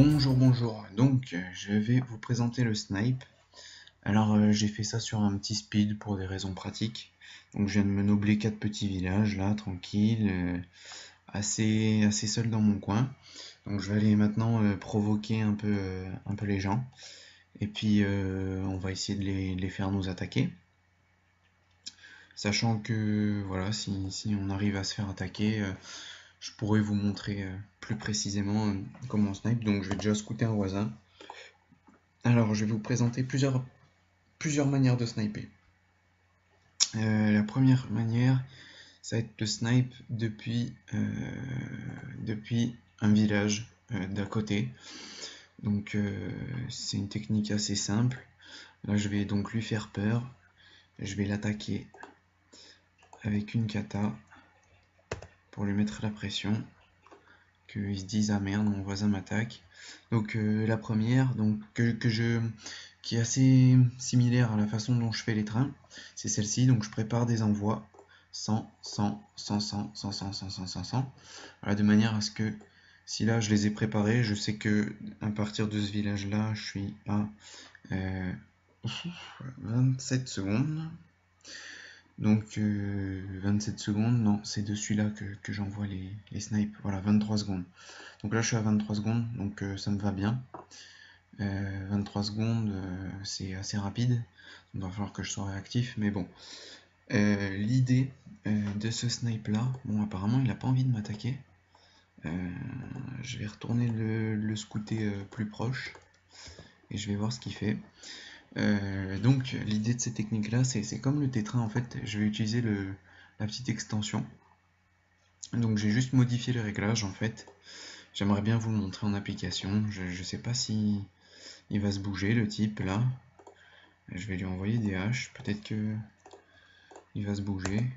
Bonjour. Donc, je vais vous présenter le snipe. Alors, j'ai fait ça sur un petit speed pour des raisons pratiques. Donc, je viens de me nobler 4 petits villages là, tranquille, assez seul dans mon coin. Donc, je vais aller maintenant provoquer un peu les gens. Et puis, on va essayer de les faire nous attaquer. Sachant que, voilà, si on arrive à se faire attaquer, je pourrais vous montrer plus précisément comment on snipe. Donc, je vais déjà scouter un voisin. Alors, je vais vous présenter plusieurs manières de sniper. La première manière, ça va être de snipe depuis un village d'à côté. Donc, c'est une technique assez simple. Là, je vais donc lui faire peur. Je vais l'attaquer avec une kata pour lui mettre la pression. Qu'il se dise ah merde, mon voisin m'attaque. Donc la première, donc qui est assez similaire à la façon dont je fais les trains, c'est celle-ci. Donc je prépare des envois 100, 100, 100, 100, 100, 100, 100, 100, 100, 100. Voilà, de manière à ce que si là je les ai préparés, je sais que à partir de ce village-là, je suis à 27 secondes. Donc 27 secondes, non, c'est de celui-là que j'envoie les snipes. Voilà, 23 secondes. Donc là, je suis à 23 secondes, donc ça me va bien. 23 secondes, c'est assez rapide. Il va falloir que je sois réactif, mais bon. L'idée de ce snipe-là, bon, apparemment, il n'a pas envie de m'attaquer. Je vais retourner le scouter plus proche et je vais voir ce qu'il fait. Donc l'idée de cette technique là c'est comme le tétrin en fait, je vais utiliser la petite extension. Donc j'ai juste modifié les réglages en fait. J'aimerais bien vous le montrer en application. Je sais pas si il va se bouger le type là. Je vais lui envoyer des haches, peut-être que il va se bouger.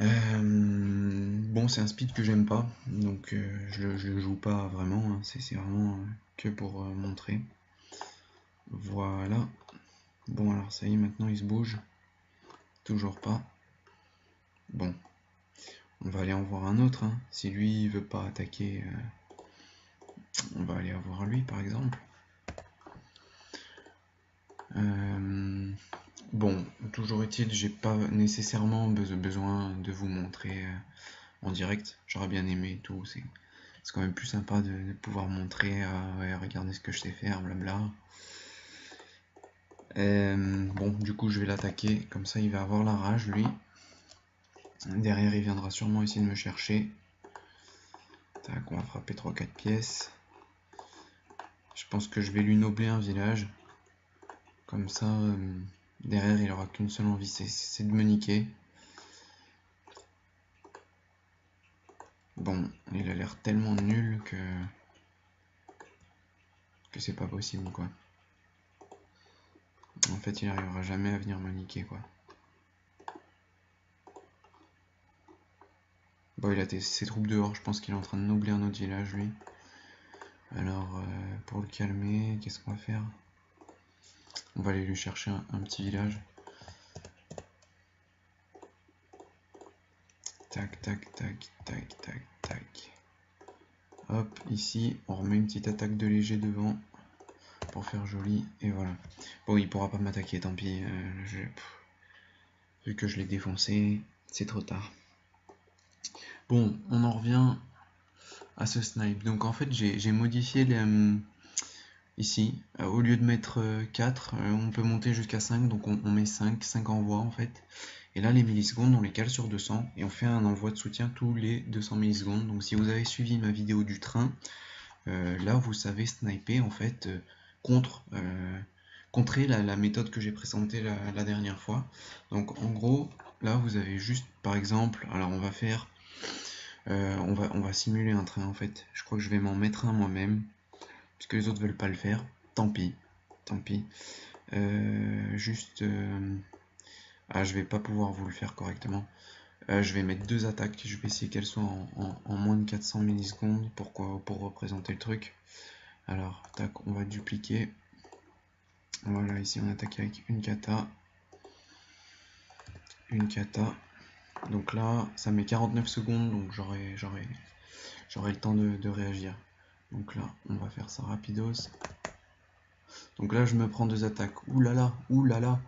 Bon, c'est un speed que j'aime pas, donc je le joue pas vraiment, hein. C'est vraiment que pour montrer. Voilà. Bon, alors ça y est, maintenant il se bouge. Toujours pas. Bon, on va aller en voir un autre, hein. Si lui il veut pas attaquer, on va aller voir lui par exemple. Bon, toujours est-il, j'ai pas nécessairement besoin de vous montrer en direct. J'aurais bien aimé et tout. C'est quand même plus sympa de pouvoir montrer, ouais, regardez ce que je sais faire, blabla. Bon, du coup, je vais l'attaquer. Comme ça, il va avoir la rage, lui. Derrière, il viendra sûrement essayer de me chercher. Tac, on va frapper 3-4 pièces. Je pense que je vais lui nobler un village. Comme ça, derrière, il aura qu'une seule envie, c'est de me niquer. Bon, il a l'air tellement nul que c'est pas possible, quoi. En fait, il arrivera jamais à venir me niquer, quoi. Bon, il a ses troupes dehors, je pense qu'il est en train de nobler un autre village, lui. Alors, pour le calmer, qu'est-ce qu'on va faire? On va aller lui chercher un petit village. Tac, tac, tac, tac, tac, tac. Hop, ici, on remet une petite attaque de léger devant pour faire joli, et voilà. Bon, il pourra pas m'attaquer, tant pis. Vu que je l'ai défoncé, c'est trop tard. Bon, on en revient à ce snipe. Donc en fait, j'ai modifié ici. Au lieu de mettre 4, on peut monter jusqu'à 5, donc on met 5 envois en fait. Et là, les millisecondes, on les cale sur 200 et on fait un envoi de soutien tous les 200 millisecondes. Donc si vous avez suivi ma vidéo du train, là vous savez sniper en fait contrer la méthode que j'ai présentée la dernière fois. Donc en gros, là vous avez juste par exemple, alors on va faire, on va simuler un train en fait. Je crois que je vais m'en mettre un moi-même, puisque les autres veulent pas le faire. Tant pis, tant pis. Je vais pas pouvoir vous le faire correctement. Je vais mettre 2 attaques, je vais essayer qu'elles soient en moins de 400 millisecondes pour représenter le truc. Alors, tac, on va dupliquer. Voilà, ici on attaque avec une kata. Une kata. Donc là, ça met 49 secondes, donc j'aurai le temps de réagir. Donc là, on va faire ça rapidos. Donc là, je me prends 2 attaques. Ouh là là, ouh là là.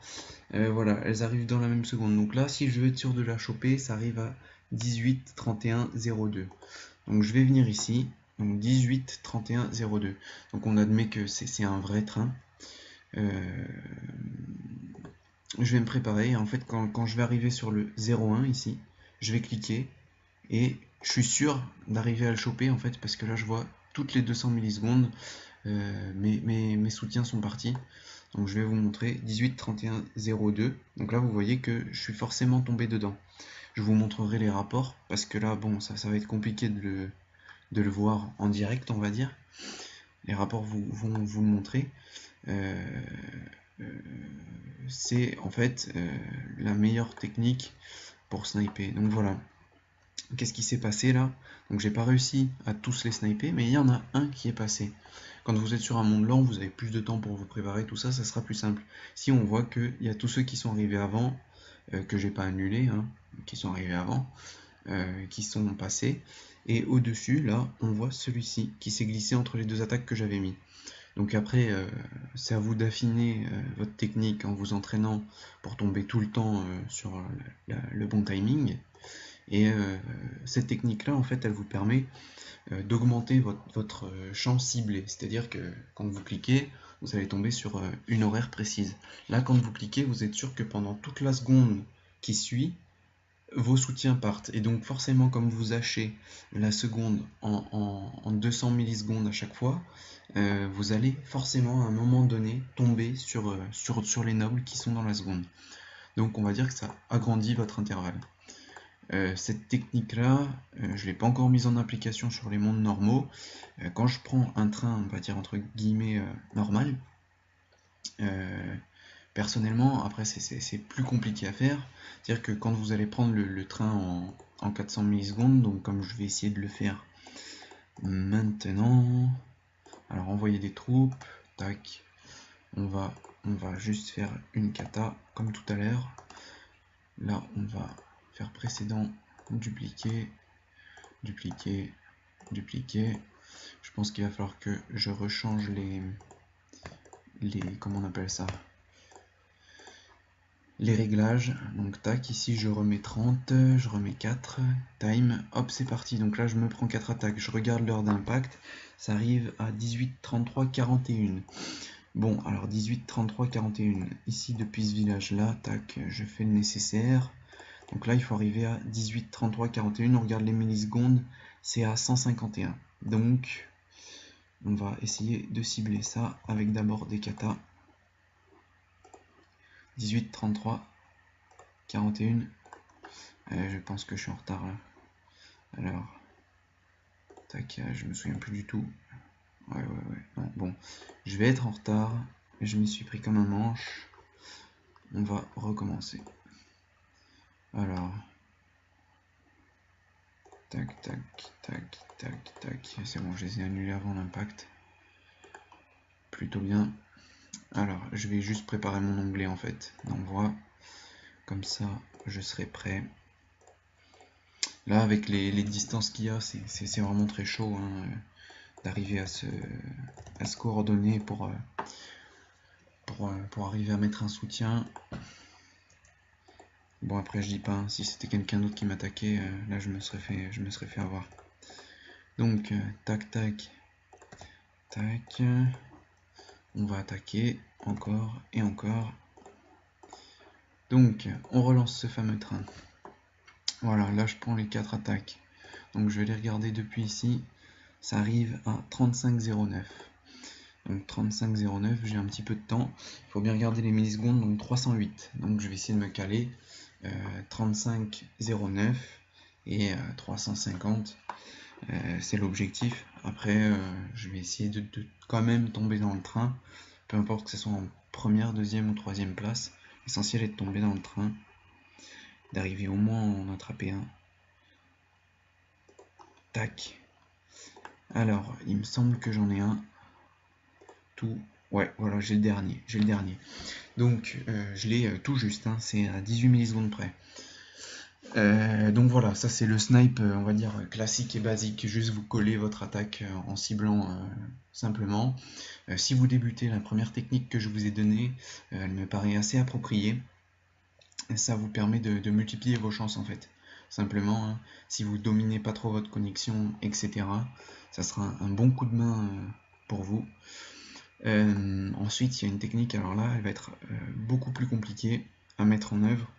Voilà, elles arrivent dans la même seconde. Donc là, si je veux être sûr de la choper, ça arrive à 18, 31, 02. Donc je vais venir ici. Donc 18, 31, 02. Donc on admet que c'est un vrai train. Je vais me préparer. En fait, quand je vais arriver sur le 01 ici, je vais cliquer et je suis sûr d'arriver à le choper en fait, parce que là je vois toutes les 200 millisecondes, mes soutiens sont partis. Donc je vais vous montrer 18, 31, 02. Donc là vous voyez que je suis forcément tombé dedans. Je vous montrerai les rapports parce que là bon ça va être compliqué de le voir en direct, on va dire. Les rapports vont vous le montrer. C'est en fait la meilleure technique pour sniper. Donc voilà. Qu'est-ce qui s'est passé là? Donc j'ai pas réussi à tous les sniper, mais il y en a un qui est passé. Quand vous êtes sur un monde lent, vous avez plus de temps pour vous préparer, tout ça, ça sera plus simple. Si on voit qu'il y a tous ceux qui sont arrivés avant, que j'ai pas annulé, hein, qui sont arrivés avant, qui sont passés, et au-dessus, là, on voit celui-ci qui s'est glissé entre les 2 attaques que j'avais mis. Donc après, c'est à vous d'affiner votre technique en vous entraînant pour tomber tout le temps sur le bon timing. Et cette technique-là, en fait, elle vous permet d'augmenter votre champ ciblé. C'est-à-dire que quand vous cliquez, vous allez tomber sur une horaire précise. Là, quand vous cliquez, vous êtes sûr que pendant toute la seconde qui suit, vos soutiens partent. Et donc forcément, comme vous hachez la seconde en 200 millisecondes à chaque fois, vous allez forcément à un moment donné tomber sur les nobles qui sont dans la seconde. Donc on va dire que ça agrandit votre intervalle. Cette technique-là, je ne l'ai pas encore mise en application sur les mondes normaux. Quand je prends un train, on va dire entre guillemets normal, personnellement, après c'est plus compliqué à faire. C'est-à-dire que quand vous allez prendre le train en 400 millisecondes, donc comme je vais essayer de le faire maintenant, alors envoyer des troupes, tac, on va juste faire une kata comme tout à l'heure. Là, on va faire précédent, dupliquer, dupliquer, dupliquer. Je pense qu'il va falloir que je rechange les comment on appelle ça, les réglages. Donc tac, ici je remets 30, je remets 4, time, hop c'est parti. Donc là je me prends 4 attaques, je regarde l'heure d'impact, ça arrive à 18, 33, 41. Bon, alors 18, 33, 41, ici depuis ce village là, tac, je fais le nécessaire. Donc là il faut arriver à 18, 33, 41, on regarde les millisecondes, c'est à 151. Donc on va essayer de cibler ça avec d'abord des katas. 18, 33, 41. Je pense que je suis en retard là. Alors, tac, je me souviens plus du tout. Ouais. Non, bon, je vais être en retard. Je m'y suis pris comme un manche. On va recommencer. Alors, tac, tac, tac, tac, tac. C'est bon, je les ai annulés avant l'impact. Plutôt bien. Alors, je vais juste préparer mon onglet en fait d'envoi. Comme ça, je serai prêt. Là, avec les distances qu'il y a, c'est vraiment très chaud hein, d'arriver à se coordonner pour arriver à mettre un soutien. Bon, après, je dis pas, hein, si c'était quelqu'un d'autre qui m'attaquait, là, je me serais fait avoir. Donc, tac, tac, tac. On va attaquer encore et encore. Donc, on relance ce fameux train. Voilà, là, je prends les 4 attaques. Donc, je vais les regarder depuis ici. Ça arrive à 35,09. Donc 35,09, j'ai un petit peu de temps. Il faut bien regarder les millisecondes, donc 308. Donc je vais essayer de me caler 35,09 et 350. C'est l'objectif. Après, je vais essayer de quand même tomber dans le train. Peu importe que ce soit en première, deuxième ou troisième place. L'essentiel est de tomber dans le train. D'arriver au moins à en attraper un. Tac. Alors, il me semble que j'en ai un. Tout. Ouais, voilà, j'ai le dernier. Donc, je l'ai tout juste, hein, c'est à 18 millisecondes près. Donc voilà, ça c'est le snipe, on va dire classique et basique, juste vous collez votre attaque en ciblant simplement. Si vous débutez, la première technique que je vous ai donnée, elle me paraît assez appropriée. Et ça vous permet de multiplier vos chances en fait. Simplement, hein, si vous dominez pas trop votre connexion, etc., ça sera un bon coup de main pour vous. Ensuite, il y a une technique, alors là, elle va être beaucoup plus compliquée à mettre en œuvre.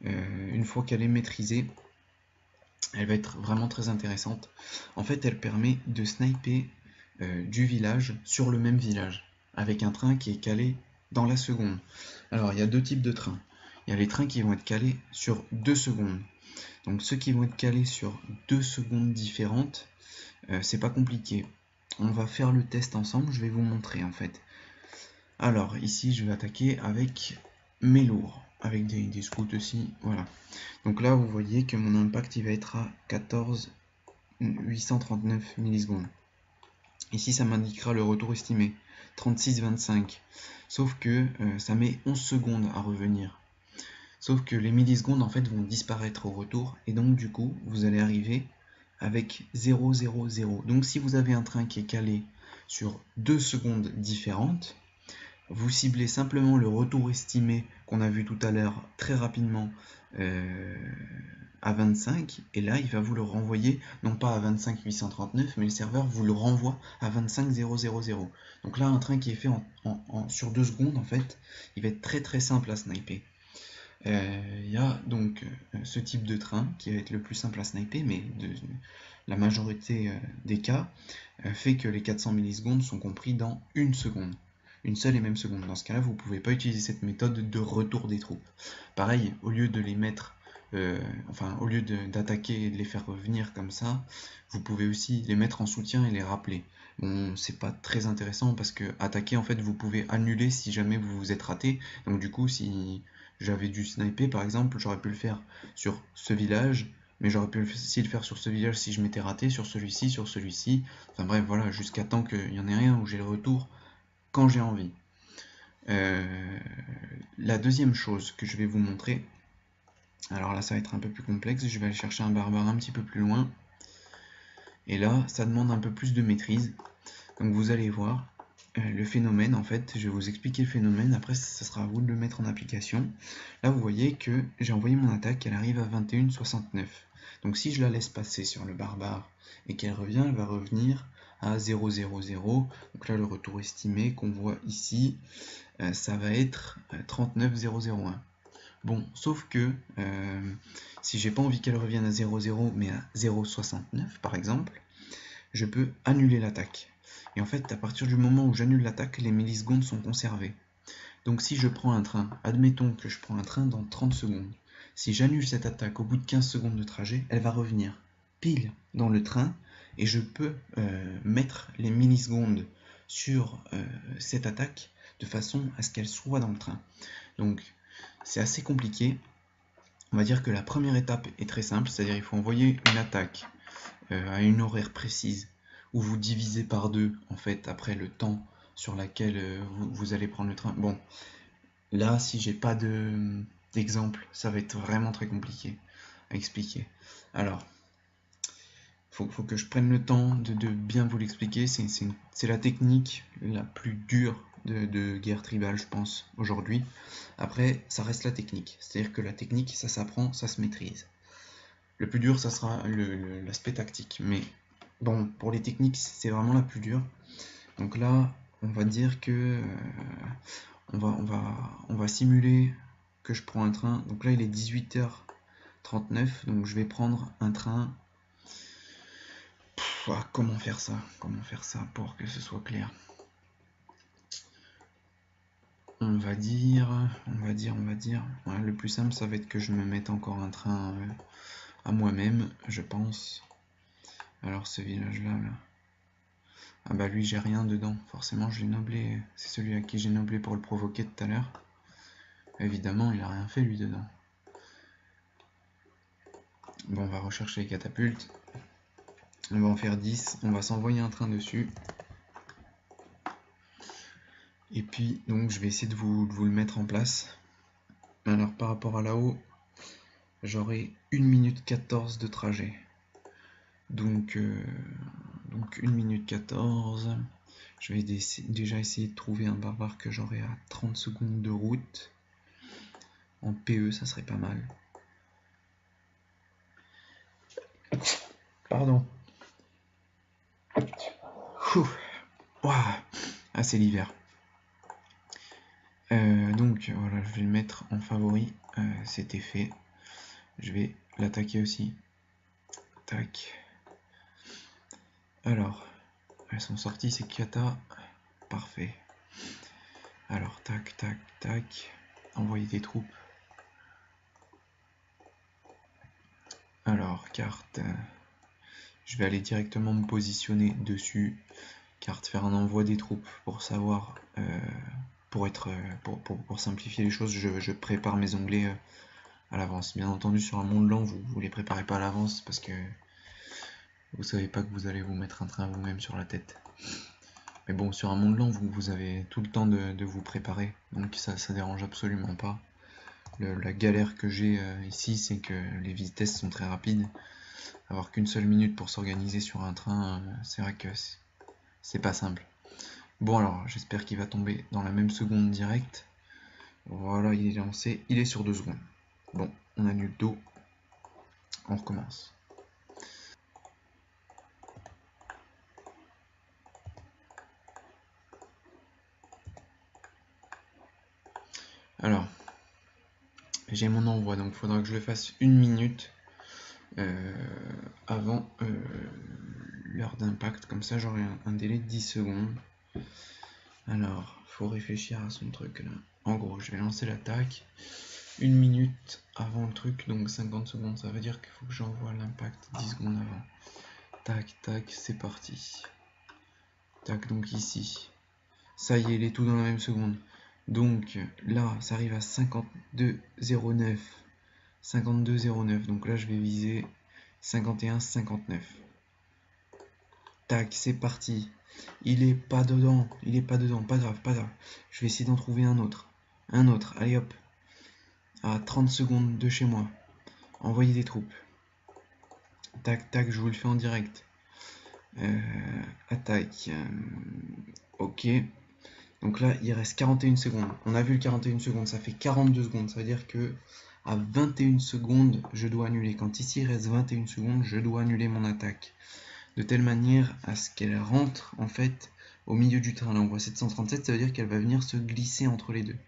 Une fois qu'elle est maîtrisée, elle va être vraiment très intéressante. En fait, elle permet de sniper du village sur le même village, avec un train qui est calé dans la seconde. Alors, il y a deux types de trains. Il y a les trains qui vont être calés sur 2 secondes. Donc ceux qui vont être calés sur 2 secondes différentes, c'est pas compliqué. On va faire le test ensemble, je vais vous montrer en fait. Alors ici je vais attaquer avec mes lourds, avec des scouts aussi, voilà. Donc là vous voyez que mon impact il va être à 14 839 millisecondes. Ici ça m'indiquera le retour estimé, 36,25. Sauf que ça met 11 secondes à revenir. Sauf que les millisecondes en fait vont disparaître au retour et donc du coup vous allez arriver avec 0, 0, 0. Donc si vous avez un train qui est calé sur 2 secondes différentes, vous ciblez simplement le retour estimé qu'on a vu tout à l'heure très rapidement à 25 et là il va vous le renvoyer non pas à 25 839 mais le serveur vous le renvoie à 25 000. Donc là un train qui est fait sur 2 secondes en fait il va être très très simple à sniper. Il y a donc ce type de train qui va être le plus simple à sniper, mais la majorité des cas fait que les 400 millisecondes sont compris dans une seconde. Une seule et même seconde. Dans ce cas-là, vous ne pouvez pas utiliser cette méthode de retour des troupes. Pareil, au lieu de les mettre, au lieu d'attaquer et de les faire revenir comme ça, vous pouvez aussi les mettre en soutien et les rappeler. Bon, c'est pas très intéressant parce que attaquer, en fait, vous pouvez annuler si jamais vous vous êtes raté. Donc du coup, si j'avais dû sniper par exemple, j'aurais pu le faire sur ce village, mais j'aurais pu aussi le faire sur ce village si je m'étais raté, sur celui-ci, enfin bref, voilà, jusqu'à temps qu'il y en ait rien où j'ai le retour quand j'ai envie. La deuxième chose que je vais vous montrer, alors là ça va être un peu plus complexe, je vais aller chercher un barbare un petit peu plus loin, et là ça demande un peu plus de maîtrise, donc vous allez voir, le phénomène en fait, je vais vous expliquer le phénomène, après ça sera à vous de le mettre en application. Là vous voyez que j'ai envoyé mon attaque, elle arrive à 21,69. Donc si je la laisse passer sur le barbare et qu'elle revient, elle va revenir à 0,0,0. Donc là le retour estimé qu'on voit ici, ça va être 39,001. Bon, sauf que si j'ai pas envie qu'elle revienne à 0,0 mais à 0,69 par exemple, je peux annuler l'attaque. Et en fait, à partir du moment où j'annule l'attaque, les millisecondes sont conservées. Donc si je prends un train, admettons que je prends un train dans 30 secondes, si j'annule cette attaque au bout de 15 secondes de trajet, elle va revenir pile dans le train et je peux mettre les millisecondes sur cette attaque de façon à ce qu'elle soit dans le train. Donc c'est assez compliqué. On va dire que la première étape est très simple, c'est-à-dire il faut envoyer une attaque à une horaire précise où vous divisez par deux en fait après le temps sur laquelle vous allez prendre le train. Bon, là si j'ai pas d'exemple, ça va être vraiment très compliqué à expliquer. Alors, faut que je prenne le temps de bien vous l'expliquer. C'est la technique la plus dure de guerre tribale, je pense, aujourd'hui. Après, ça reste la technique. C'est-à-dire que la technique, ça s'apprend, ça se maîtrise. Le plus dur, ça sera l'aspect tactique. Mais bon, pour les techniques, c'est vraiment la plus dure. Donc là, on va dire que on va simuler que je prends un train. Donc là, il est 18h39. Donc je vais prendre un train. Comment faire ça? Comment faire ça pour que ce soit clair? On va dire. Ouais, le plus simple, ça va être que je me mette encore un train à moi-même, je pense. Alors ce village-là, là. Ah bah lui, j'ai rien dedans. Forcément, je l'ai noblé. C'est celui à qui j'ai noblé pour le provoquer tout à l'heure. Évidemment, il a rien fait lui dedans. Bon, on va rechercher les catapultes. On va en faire 10. On va s'envoyer un train dessus. Et puis, donc, je vais essayer de vous le mettre en place. Alors, par rapport à là-haut, j'aurai 1 minute 14 de trajet. Donc 1 minute 14. Je vais déjà essayer de trouver un barbare que j'aurai à 30 secondes de route. En PE, ça serait pas mal. Pardon. Ah, c'est l'hiver. Donc voilà, je vais le mettre en favori. C'était fait. Je vais l'attaquer aussi. Tac. Alors, elles sont sorties ces katas. Parfait. Alors, tac, tac, tac. Envoyer des troupes. Alors, carte. Je vais aller directement me positionner dessus. Carte, faire un envoi des troupes pour savoir. Pour simplifier les choses, je prépare mes onglets à l'avance. Bien entendu, sur un monde lent, vous les préparez pas à l'avance parce que vous savez pas que vous allez vous mettre un train vous-même sur la tête. Mais bon, sur un monde lent, vous avez tout le temps de vous préparer, donc ça dérange absolument pas. La galère que j'ai ici, c'est que les vitesses sont très rapides. Avoir qu'une seule minute pour s'organiser sur un train, c'est vrai que c'est pas simple. Bon alors, j'espère qu'il va tomber dans la même seconde directe. Voilà, il est lancé, il est sur 2 secondes. Bon, on annule dos, on recommence. Alors, j'ai mon envoi, donc il faudra que je le fasse 1 minute avant l'heure d'impact, comme ça j'aurai un délai de 10 secondes. Alors, faut réfléchir à son truc là. En gros, je vais lancer l'attaque 1 minute avant le truc, donc 50 secondes, ça veut dire qu'il faut que j'envoie l'impact 10 secondes avant. Tac, tac, c'est parti. Tac, donc ici. Ça y est, il est tout dans la même seconde. Donc là, ça arrive à 52,09. 52,09. Donc là, je vais viser 51,59. Tac, c'est parti. Il est pas dedans. Il est pas dedans. Pas grave, pas grave. Je vais essayer d'en trouver un autre. Un autre. Allez hop. À 30 secondes de chez moi. Envoyer des troupes. Tac, tac, je vous le fais en direct. Attaque. Ok. Donc là, il reste 41 secondes. On a vu le 41 secondes, ça fait 42 secondes. Ça veut dire que à 21 secondes, je dois annuler. Quand ici il reste 21 secondes, je dois annuler mon attaque. De telle manière à ce qu'elle rentre en fait au milieu du train. Là, on voit 737, ça veut dire qu'elle va venir se glisser entre les deux.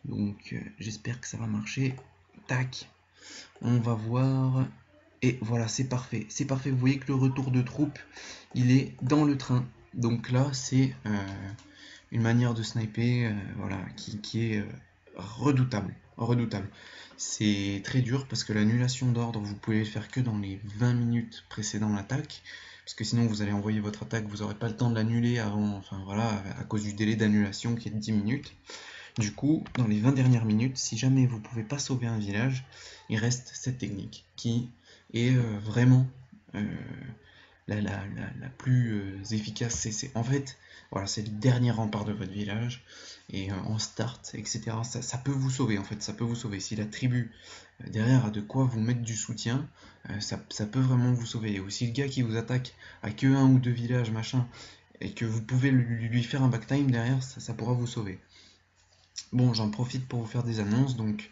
Donc j'espère que ça va marcher. Tac. On va voir. Et voilà, c'est parfait. C'est parfait. Vous voyez que le retour de troupes, il est dans le train. Donc là, c'est une manière de sniper voilà, qui est redoutable. Redoutable. C'est très dur parce que l'annulation d'ordre, vous pouvez le faire que dans les 20 minutes précédant l'attaque. Parce que sinon, vous allez envoyer votre attaque, vous n'aurez pas le temps de l'annuler avant, enfin voilà, à cause du délai d'annulation qui est de 10 minutes. Du coup, dans les 20 dernières minutes, si jamais vous ne pouvez pas sauver un village, il reste cette technique qui est vraiment la plus efficace. En fait, voilà, c'est le dernier rempart de votre village. Et en start, etc., ça peut vous sauver, en fait, ça peut vous sauver. Si la tribu derrière a de quoi vous mettre du soutien, ça peut vraiment vous sauver. Et aussi le gars qui vous attaque à que 1 ou 2 villages, machin, et que vous pouvez lui faire un backtime derrière, ça pourra vous sauver. Bon, j'en profite pour vous faire des annonces. Donc,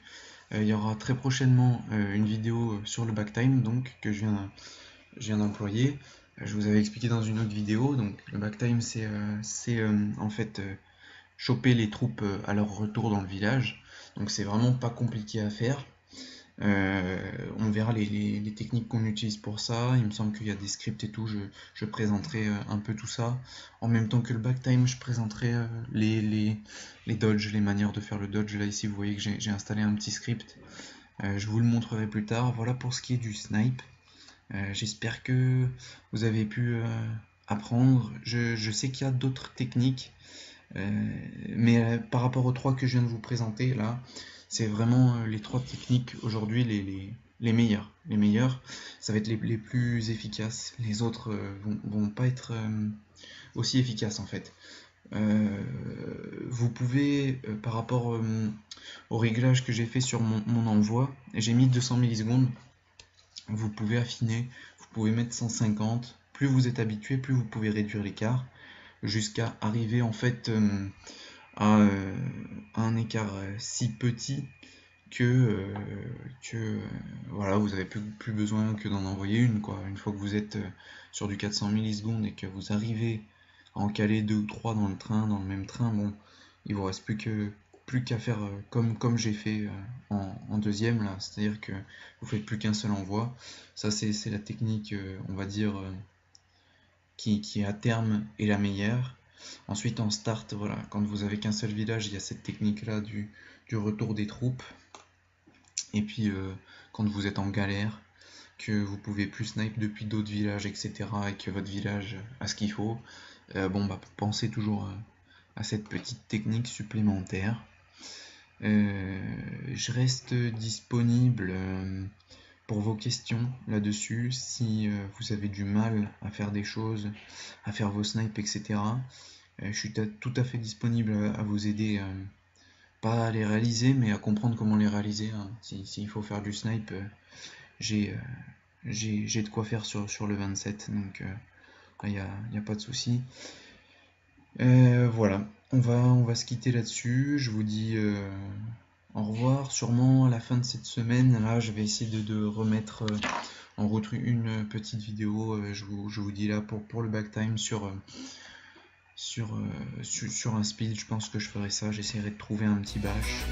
il y aura très prochainement une vidéo sur le backtime donc, que je viens d'employer. Je vous avais expliqué dans une autre vidéo. Donc, le backtime, c'est en fait choper les troupes à leur retour dans le village. Donc, c'est vraiment pas compliqué à faire. On verra les techniques qu'on utilise pour ça. Il me semble qu'il y a des scripts et tout. Je présenterai un peu tout ça. En même temps que le backtime, je présenterai les dodges, les manières de faire le dodge. Là, ici, vous voyez que j'ai installé un petit script. Je vous le montrerai plus tard. Voilà pour ce qui est du snipe. J'espère que vous avez pu apprendre. Je sais qu'il y a d'autres techniques. Mais par rapport aux 3 que je viens de vous présenter là, c'est vraiment les 3 techniques aujourd'hui les meilleures. Les meilleures, ça va être les plus efficaces. Les autres vont pas être aussi efficaces en fait. Vous pouvez, par rapport au réglage que j'ai fait sur mon envoi, j'ai mis 200 millisecondes. Vous pouvez affiner, vous pouvez mettre 150. Plus vous êtes habitué, plus vous pouvez réduire l'écart jusqu'à arriver en fait à un écart si petit que voilà, vous n'avez plus besoin que d'en envoyer une, quoi. Une fois que vous êtes sur du 400 millisecondes et que vous arrivez à en caler 2 ou 3 dans le même train, bon, il vous reste plus qu'à faire comme j'ai fait en deuxième là, c'est-à-dire que vous faites plus qu'un seul envoi. Ça c'est la technique, on va dire, qui à terme est la meilleure. Ensuite en start, voilà, quand vous avez qu'un seul village, il y a cette technique là du retour des troupes. Et puis quand vous êtes en galère, que vous pouvez plus snipe depuis d'autres villages, etc. et que votre village a ce qu'il faut, bon bah pensez toujours à cette petite technique supplémentaire. Je reste disponible pour vos questions là-dessus. Si vous avez du mal à faire des choses, à faire vos snipes, etc. Je suis tout à fait disponible à vous aider, pas à les réaliser, mais à comprendre comment les réaliser, hein. S'il faut faire du snipe, j'ai de quoi faire sur le 27, donc il n'y a pas de souci. Voilà, on va se quitter là-dessus. Je vous dis au revoir. Sûrement à la fin de cette semaine, là, je vais essayer de remettre en route une petite vidéo. Je vous dis là pour le backtime sur un speed. Je pense que je ferai ça. J'essaierai de trouver un petit bash.